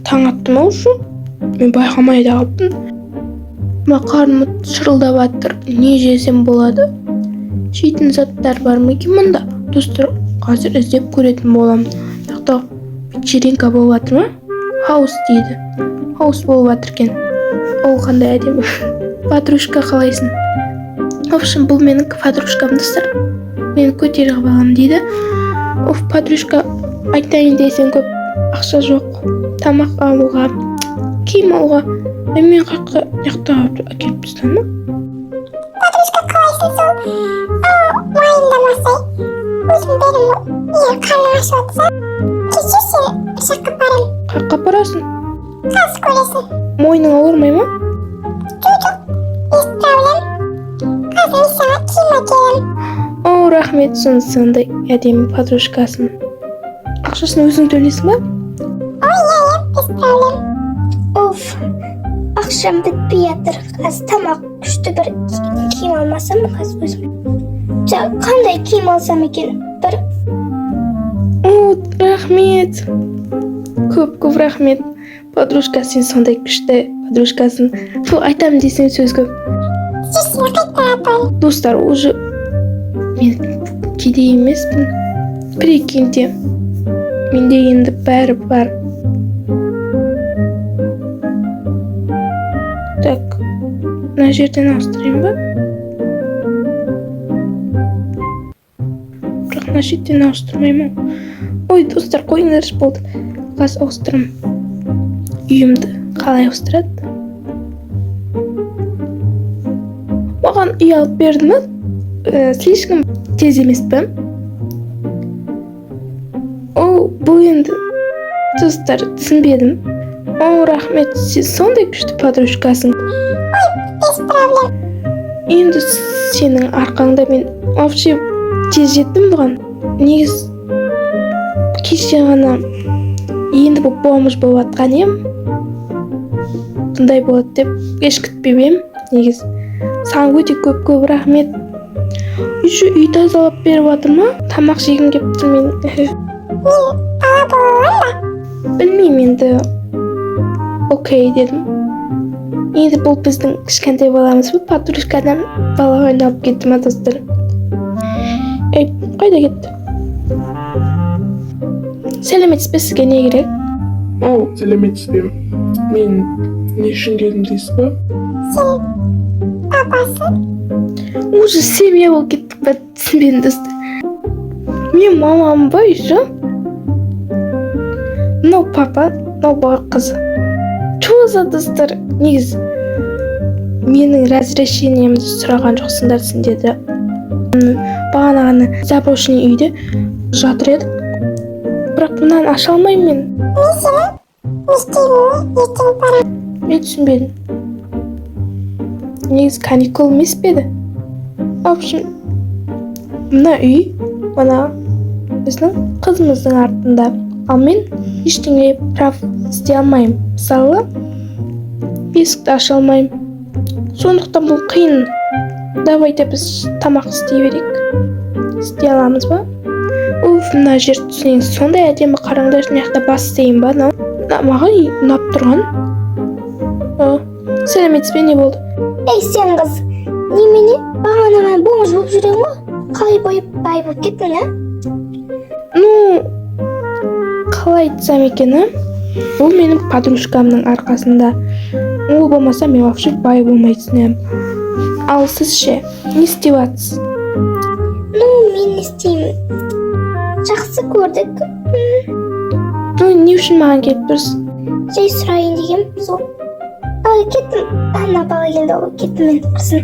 Таң атты ма уже? Мен байқамай да қалыппын. Қарным шырылдап жатыр. Не жесем болады? Жейтін заттар бар ма екен мұнда? Достар, қазір іздеп көретін боламын. Жақта вечеринка болып жатыр ма? Хаус дейді. Хаус болып жатыр екен. Ол қандай әдемі. Подружка қалайсың? В общем, бұл менің подружкам, достар. Мені көтеріп алам дейді. Подружка, айтайын десең көп ақша жоқ. Тамақ алуға, киім алуға. Мен қаққа жақта әкеліп тастан ма? Подружка қалайсың сол? Уайымдамасай. Өзім берім. Қарның ашып жатса. Кешірсе, бір жаққа барам. Қаққа барасың? Қазір көресің. Мойның ауырмай ма? Жоқ, без проблем. Қазір саған киім әкелем. Рахмет, сондай әдемі подружкасын. Ақшасын өзің төлейсің ба? Иә, без проблем. Ақшам бітпей жатыр. Қазір тамақ күшті бір киім алмасам қазір өзім. Қандай киім алсам екен? Бір. Рахмет. Көп рахмет. Подружка, сен сондай күшті подружкасын. Айтамын десең сөз көп. Жүрсің, қайтарапын. Достар, уже мен кедей емеспін. Прикиньте, менде енді бәрі бар. Так, мына жерден ауыстырайын ба? Бірақ мына жерден ауыстырмаймын. Ой, достар, қойыңдаршы болды. Қазір ауыстырам. Үйімді қалай ауыстырады? Маған үй алып берді ме? Слишком тез емес пе? Бұл енді достар, түсінбедім. Рахмет, сен сондай күшті подружкасың. Без проблем. Енді сенің арқаңда мен вообще тез жеттім бұған. Негіз кеше ғана енді бұл бомж болып атқан ем. Бұндай болады деп еш күтпеп ем. Негіз саған өте көп рахмет. Үй тазалап беріп жатыр ма? Тамақ жегім келіп тұр мен. Мен бала боламын ба? Білмеймін енді. Окей дедім. Енді бұл біздің кішкентай баламыз ба? Подружкадан бала ойнап кетті ма, достар? Қайда кетті? Сәлеметсіз бе, сізге не керек? Сәлеметсіз бе. Мен не үшін келдім дейсіз ба? Сен папасың? Уже семья болып кеттік па, түсінбедім, достар. Мен мамам ба, еще? Мынау папа, мынау бала қызы. Чоза, достар, негіз менің разрешениемді сұраған жоқсыңдар сен деді. Бағана ғана заброшенный үйде жатыр едік. Бірақ мұнан аша алмаймын мен. Мен сенің не істеймін, ертең барам. Мен түсінбедім. Негіз каникул емес пе еді? В общем, мына үй, мына біздің қызымыздың артында. Ал мен ештеңе прав істей алмаймын. Мысалы, есікті аша алмаймын. Сондықтан бұл қиын. Давайте біз тамақ істей берейік. Істей аламыз ба? Мына жер түсінен сондай әдемі, қараңдар, мына жақта бас істейін ба? Маған ұнап тұрған. Сәлеметсіз бе, не болды? Сен қыз, немене? Бағана бомж болып жүрең ғой? Қалай бай болып кеттің, а? Қалай айтсам екен, бұл менің подружкамның арқасында. Ол болмаса мен вообще бай болмай түсінемін. Ал сіз ше, не істеп жатсыз? Мен не істеймін? Жақсы көрдік. Не үшін маған келіп тұрсыз? Жай сұрайын дегем, сол. Кеттім. Ана бала келді, кеттім мен қызым.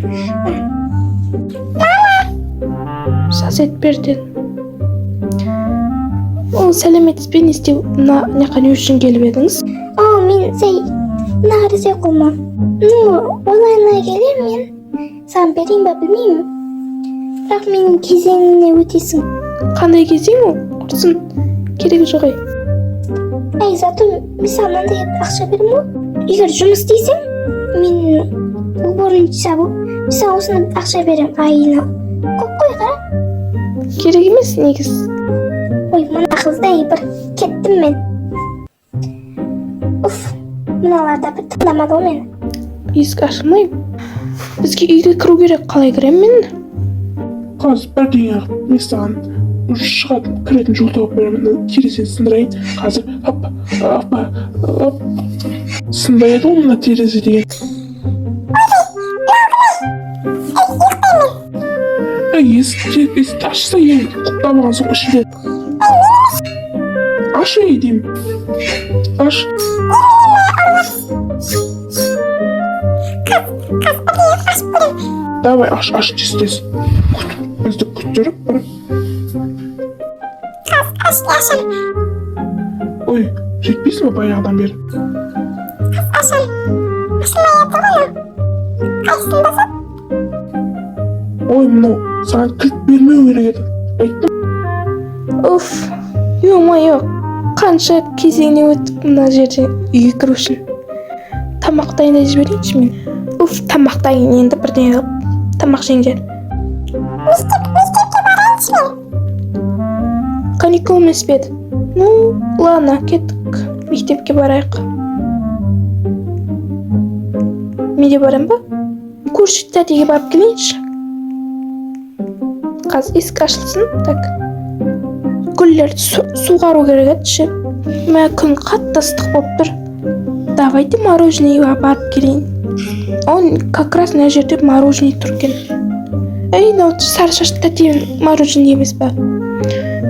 Мама! Сазет берден. Сәлеметсіз бе, не істеп, не үшін келіп едіңіз? Мен сәй нағырызай қолмам. Олайына келер мен. Саған берейін ба, білмеймін. Бірақ менің кезеңіне өтесің. Қандай кезең ол? Құрсын, керек жоқ ай. Зато мен саған мынандай ақша берем ғой. Егер жұмыс істейсің, мен бұл бойынша бұл. Мен саған осыны ақша берем айына. Көп қой, қара. Керек емес негіз. Ой, мына қыздай бір кеттім мен. Уф, мыналарда бір тыңдамады ғой мені. Есік ашылмай. Бізге үйге кіру керек. Қалай кіремін мен? Қазір бірдеңе қылып, мен саған уже шығатын кіретін жол тауып беремін. Терезені сындырайын. Қазір сынбай еді ғой мына терезе деген. Есікті ашса енді құттамаған соң ішінде. Аш ей деймін. Аш. Давай аш тез. Бізді күттіріп бір. Ой, жетпейсің ба баяғыдан бері? Ой, мынау саған кілт бермеу керек еді. Айттым. Уф, ё-моё, қанша кезеңнен өтіп мына жерде үйге кіру үшін. Тамақ дайындай жіберейінші мен. Уф, тамақ дайын енді бірдеңе қылып. Тамақ жеңдер. Мектепке барайыншы мен. Каникул емес пе еді? Ну, ладно, кеттік. Мектепке барайық. Мен де барам ба? Көрші тәтеге барып келейінші. Қазір есік ашылсын. Так. Гүлдерді суғару керек еді ше. Мә күн қатты ыстық болып тұр. Давайте мороженое барып келейін. Он как раз мына жерде мороженое тұр екен. Ей, мынау сары шашты тәтенің мороженое емес пе?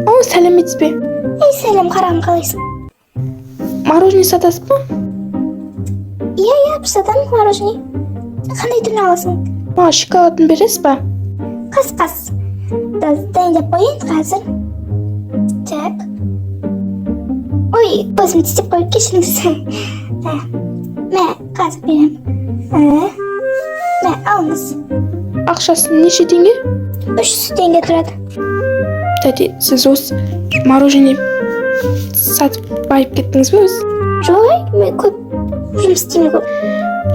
О, сәлеметсіз бе? Ей, сәлем, қарағым, қалайсың? Мороженое сатасыз ба? Иә, сатамын мороженое. Қандай түрін аласың? Маған шоколадын бересіз ба? Қас. Дайындап қояйын қазір. Так. Ой, көзім тістеп қойып кешіріңіз. Мә, қазір берем. Мә, алыңыз. Ақшасы неше теңге? 300 теңге тұрады. Тәте, сіз осы мороженое сатып байып кеттіңіз бе өзі? Жоқ, мен көп жұмыс істеймін көп.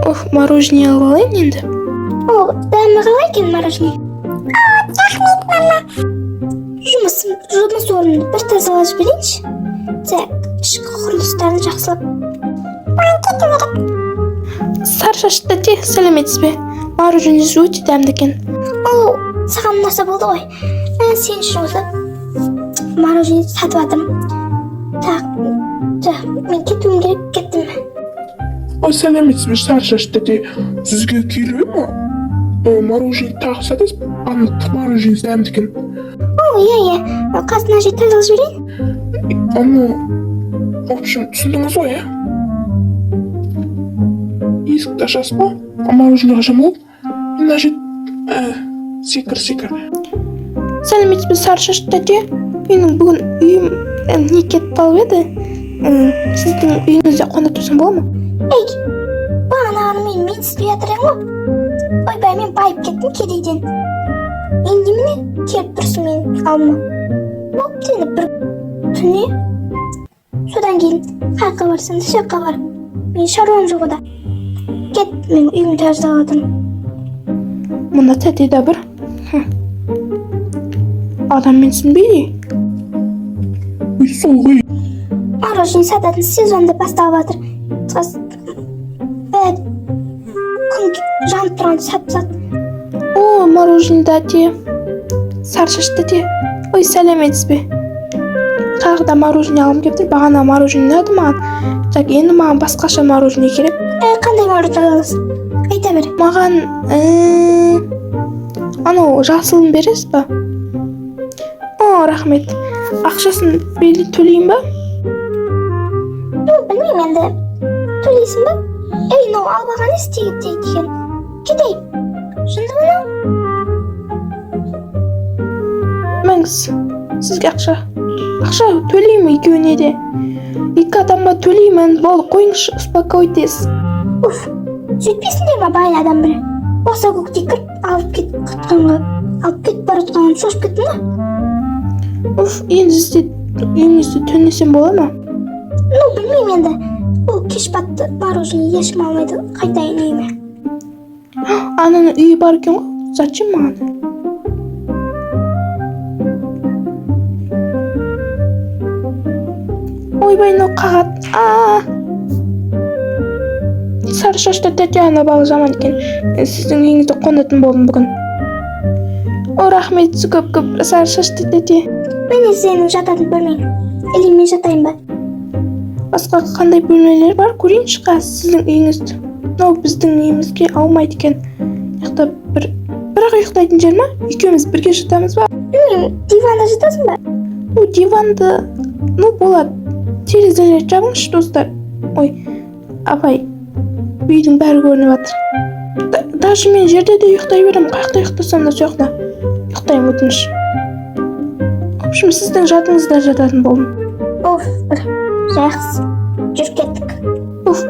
Оф, мороженое алып алайын енді. О, дәмі қалай екен мороженое? Рахмет, мама. Жұмыс орнымды бір тазалап жіберейінші. Так, ішкі құрылыстарды жақсылап. Сары шашты тәте, сәлеметсіз бе? Мороженеңіз өте дәмді екен. Ол саған нәрсе болды ғой. Сен үшін осы мороженое сатып жатырмын. Так, мен кетуім керек, кеттім. Ой, сәлеметсіз бе, сары шашты тәте. Сізге келуі ма? Мороженое тағы сатасыз ба? Анық мороженое дәмді екен. О, иә. Қасына жет тазалап жіберейін. В общем, түсіндіңіз ғой, есікті ашасыз ба? Мороженеға жамылып, мына жет секір. Сәлеметсіз бе, сары шашты тәте? Менің бүгін үйім не кетіп қалып еді. Сіздің үйіңізде қонақ тұрсам бола ма? Ей, бағанағыны мен сізбей жатыр ең ғой. Ойбай, мен байып кеттім кедейден. Енді міне келіп тұрсын мен алма. Болып дені бір түне. Содан кейін қайыққа барсам да жаққа барып. Мен шаруам жоқ ода. Кет, мен үйімді тазалап жатырмын. Мына тәте да бір. Адам менсінбейді. Ой, сол ғой. Мороженое сататын сезонда басталып жатыр. Күн жанып тұрғанда сатып. О, мороженое тәте. Сары шашты тәте. Ой, сәлеметсіз бе? Қайықта мороженое алғым келіп тұр. Бағана мороженое ұнады маған. Так, енді маған басқаша мороженое керек. Қандай мороженое аласың? Айта бер. Маған анау жасылын бересіз ба? О, рахмет. Ақшасын төлейін ба? Білмеймін енді. Төлейсің ба? Ей, мынау албаған істейді екен. Кетейік. Шынды мынау? Мәңіз, сізге ақша төлеймін екеуіне де. 2 адамға төлеймін. Болды, қойыңызшы, успокойтесь. Уф, сөйтпесіңдер ма байын адам бірі? Баса көкте кіріп, алып кетіп бара жатқанын шошып кеттің ба? Уф, енді сізде үйіңізде түнесем бола ма? Ну, білмеймін енді. Бұл кеш батты мороженое ешкім алмайды. Қайтайын үйіме. Ананың үйі бар екен ғой. Зачем маған? Ойбай, мынау қағады. Сары шашты тәте ана балы жаман екен. Сіздің үйіңізде қонатын болдым бүгін. О, рахмет, сіз көп сары шашты тәте. Міне сенің жататын бөлмең. Или мен жатайын ба? Басқа қандай бөлмелер бар? Көрейінші сіздің үйіңізді. Мынау біздің үйімізге алмайды екен. Бірақ ұйықтайтын жер ма? Екеуміз бірге жатамыз ба? Диванда жатасың ба? Диванды, болады. Терезелер жабыңызшы, достар. Ой, апай, үйдің бәрі көрініп жатыр. Даже мен жерде де ұйықтай берем. Қайықта ұйықтасам да сояқта ұйықтаймын, өтініш. В общем, сіздің жатыңызда жататын болдым. Бір жақсы. Жүріп кеттік.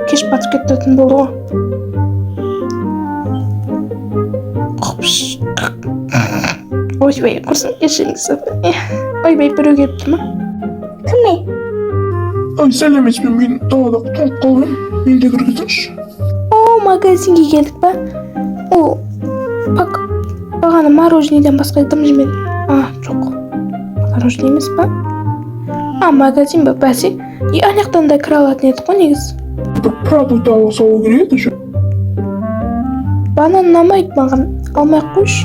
Кеш батып кететін болды ғой. Ойбай, құрсын, кешіріңіз. Ойбай, біреу келіп тұр ма? Кім? Ой, сәлеметсің, мен далада тоңып қалғам. Мен де кіргізіңізші. Магазинге келдік па? Бағана мороженеден басқа дым жемедім. Жоқ. Морожене емес па? Магазин ба, бәсе? Аяқтан да кіре алатын едік қой негізі. Бір продукт ала салу керек еді ше. Банан ұнамайды маған. Алмай-ақ қойшы.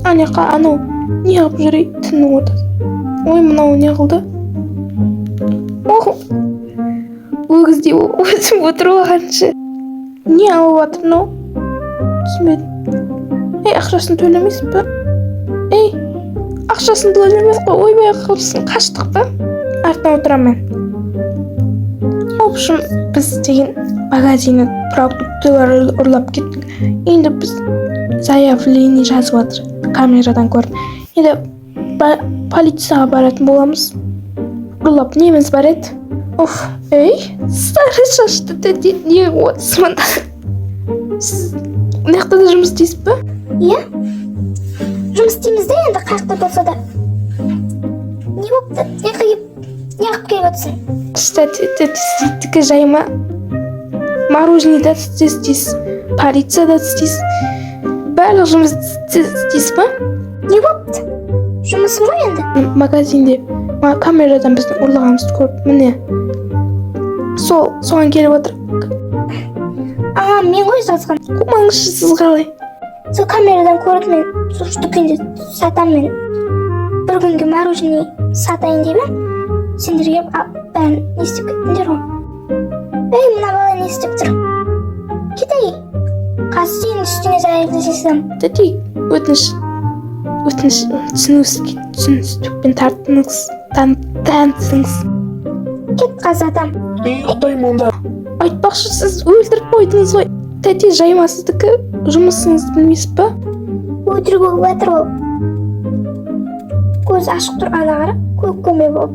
Анау не қылып жүрейді түннің ортасы. Ой, мынау не қылды? Өгіздей өзім отырып алғаншы. Не алып жатыр мынау? Түсінбедім. Ақшасын төлемейсің ба? Ақшасын төлемейсің ғой. Ойбай, құрсын, қаштық па? Артынан отырамын мен. В общем, біз деген магазиннен продуктылар ұрлап кеттік. Енді біз заявление жазып жатыр. Камерадан көріп. Енді полицияға баратын боламыз. Ұрлап неміз бар еді. Сары шашты тәте, не отырсыз мұнда? Сіз мынаяқта да жұмыс істейсіз ба? Иә. Жұмыс істейміз де енді қайықта болса да. Не болыпты? Неғып келіп отырсың? Кстати, сіздікі жайма. Мороженеда істейсіз, полицияда істейсіз. Барлық жұмыс істейсіз ба? Не болыпты? Жұмысым ғой енді? Магазинде камерадан біздің ұрлағанымызды көріп, міне. Соған келіп отыр. Мен ғой жазған. Қумаңызшы, сіз қалай? Сол камерадан көріп мен сол дүкенде сатам мен. Бір күнге морожене сатайын деймін. Сендерге бәрін не істеп кеттіңдер ғой. Мына бала не істеп тұр? Кетей. Қазір сенің үстіңе заявлениесін. Тәте, өтініш түсіністікпен танытыңыз. Кет қазір адам. Мен ұйықтаймын онда. Айтпақшы, сіз өлтіріп қойдыңыз ғой. Тәте, жайма сіздікі жұмысыңызды білмейсіз ба? Өтірік болып жатыр ол. Көз ашық тұр, ана қара, көк көме болып.